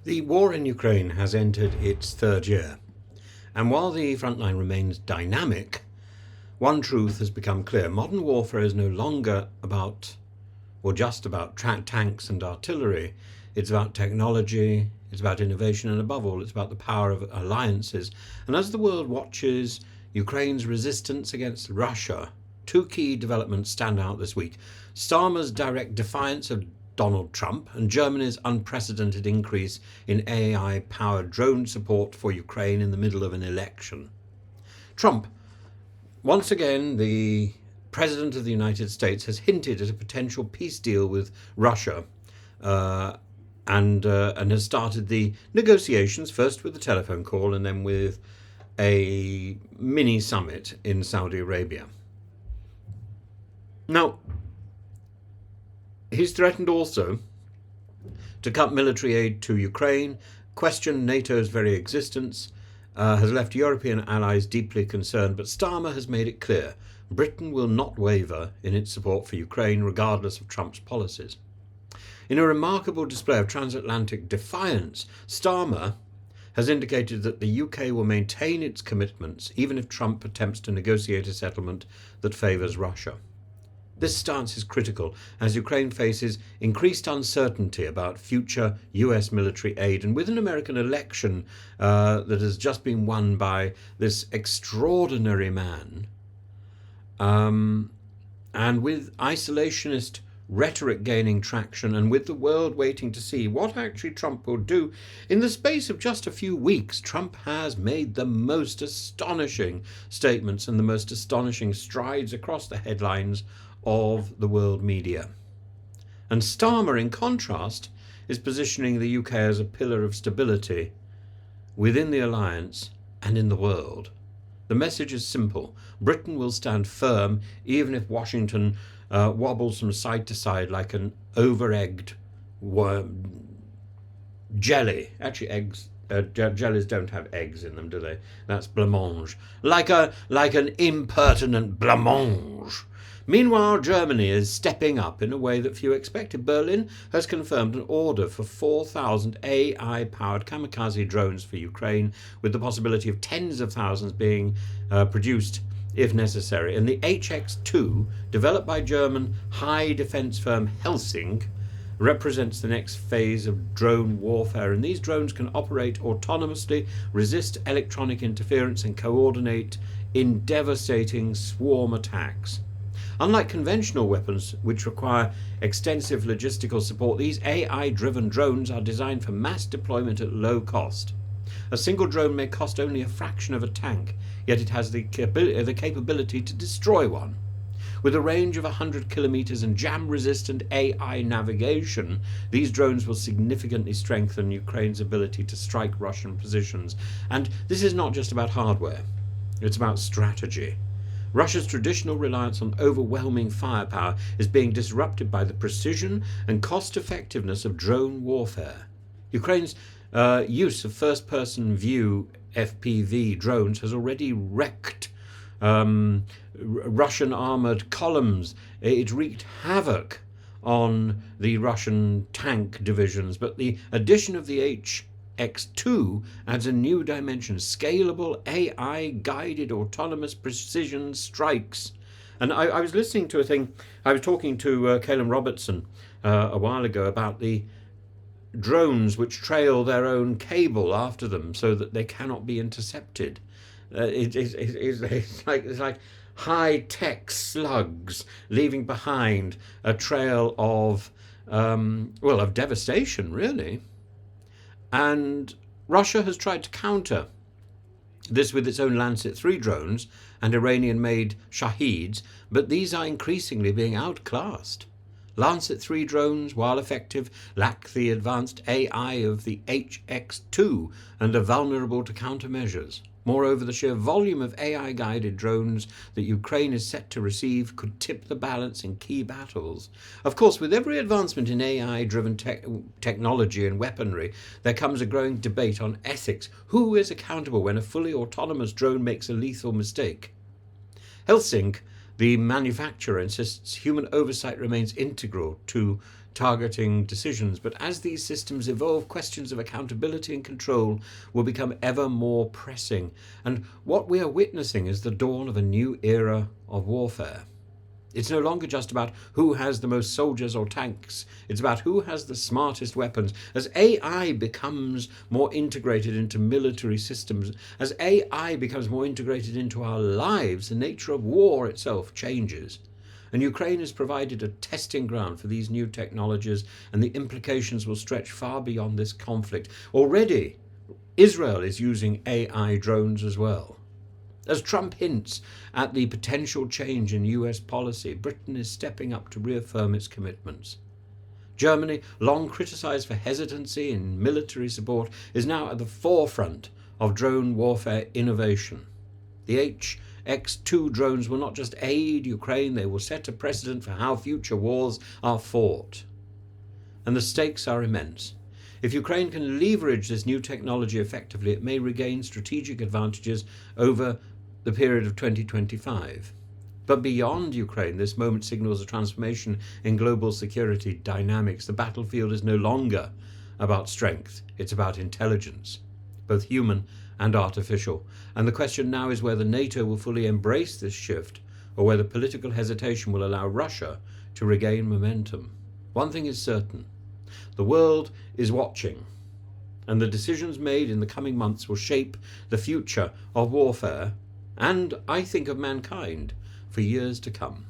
The war in Ukraine has entered its third year, and while the front line remains dynamic, one truth has become clear. Modern warfare is no longer about, or just about, tanks and artillery. It's about technology, it's about innovation, and above all, it's about the power of alliances. And as the world watches Ukraine's resistance against Russia, two key developments stand out this week. Starmer's direct defiance of Donald Trump and Germany's unprecedented increase in AI-powered drone support for Ukraine in the middle of an election. Trump, once again, the President of the United States, has hinted at a potential peace deal with Russia and has started the negotiations, first with a telephone call and then with a mini summit in Saudi Arabia. Now, he's threatened also to cut military aid to Ukraine, questioned NATO's very existence, has left European allies deeply concerned, but Starmer has made it clear Britain will not waver in its support for Ukraine, regardless of Trump's policies. In a remarkable display of transatlantic defiance, Starmer has indicated that the UK will maintain its commitments even if Trump attempts to negotiate a settlement that favours Russia. This stance is critical as Ukraine faces increased uncertainty about future US military aid, and with an American election that has just been won by this extraordinary man, and with isolationist rhetoric gaining traction, and with the world waiting to see what actually Trump will do, in the space of just a few weeks, Trump has made the most astonishing statements and the most astonishing strides across the headlines of the world media. And Starmer, in contrast, is positioning the UK as a pillar of stability within the alliance and in the world. The message is simple. Britain will stand firm even if Washington wobbles from side to side like an over-egged jelly. Actually, eggs jellies don't have eggs in them, do they? That's blancmange. Like an impertinent blancmange. Meanwhile, Germany is stepping up in a way that few expected. Berlin has confirmed an order for 4,000 AI-powered kamikaze drones for Ukraine, with the possibility of tens of thousands being produced if necessary. And the HX-2, developed by German high defense firm Helsing, represents the next phase of drone warfare, and these drones can operate autonomously, resist electronic interference, and coordinate in devastating swarm attacks. Unlike conventional weapons, which require extensive logistical support, these AI-driven drones are designed for mass deployment at low cost. A single drone may cost only a fraction of a tank, yet it has the capability to destroy one. With a range of 100 kilometers and jam-resistant AI navigation, these drones will significantly strengthen Ukraine's ability to strike Russian positions. And this is not just about hardware, it's about strategy. Russia's traditional reliance on overwhelming firepower is being disrupted by the precision and cost-effectiveness of drone warfare. Ukraine's use of first-person view FPV drones has already wrecked Russian armoured columns. It wreaked havoc on the Russian tank divisions, but the addition of the HX-2 adds a new dimension: scalable AI-guided autonomous precision strikes. And I was listening to a thing, I was talking to Caleb Robertson a while ago about the drones which trail their own cable after them so that they cannot be intercepted. It's like high-tech slugs leaving behind a trail of devastation, really. And Russia has tried to counter this with its own Lancet 3 drones and Iranian-made Shaheeds, but these are increasingly being outclassed. Lancet 3 drones, while effective, lack the advanced AI of the HX-2 and are vulnerable to countermeasures. Moreover, the sheer volume of AI-guided drones that Ukraine is set to receive could tip the balance in key battles. Of course, with every advancement in AI-driven technology and weaponry, there comes a growing debate on ethics. Who is accountable when a fully autonomous drone makes a lethal mistake? Helsing, the manufacturer, insists human oversight remains integral to targeting decisions. But as these systems evolve, questions of accountability and control will become ever more pressing. And what we are witnessing is the dawn of a new era of warfare. It's no longer just about who has the most soldiers or tanks. It's about who has the smartest weapons. As AI becomes more integrated into military systems, as AI becomes more integrated into our lives, the nature of war itself changes. And Ukraine has provided a testing ground for these new technologies, and the implications will stretch far beyond this conflict. Already, Israel is using AI drones as well. As Trump hints at the potential change in US policy, Britain is stepping up to reaffirm its commitments. Germany, long criticized for hesitancy in military support, is now at the forefront of drone warfare innovation. The HX-2 drones will not just aid Ukraine, they will set a precedent for how future wars are fought. And the stakes are immense. If Ukraine can leverage this new technology effectively, it may regain strategic advantages over the period of 2025. But beyond Ukraine, this moment signals a transformation in global security dynamics. The battlefield is no longer about strength, it's about intelligence, both human and artificial. And the question now is whether NATO will fully embrace this shift, or whether political hesitation will allow Russia to regain momentum. One thing is certain: the world is watching, and the decisions made in the coming months will shape the future of warfare, and I think of mankind, for years to come.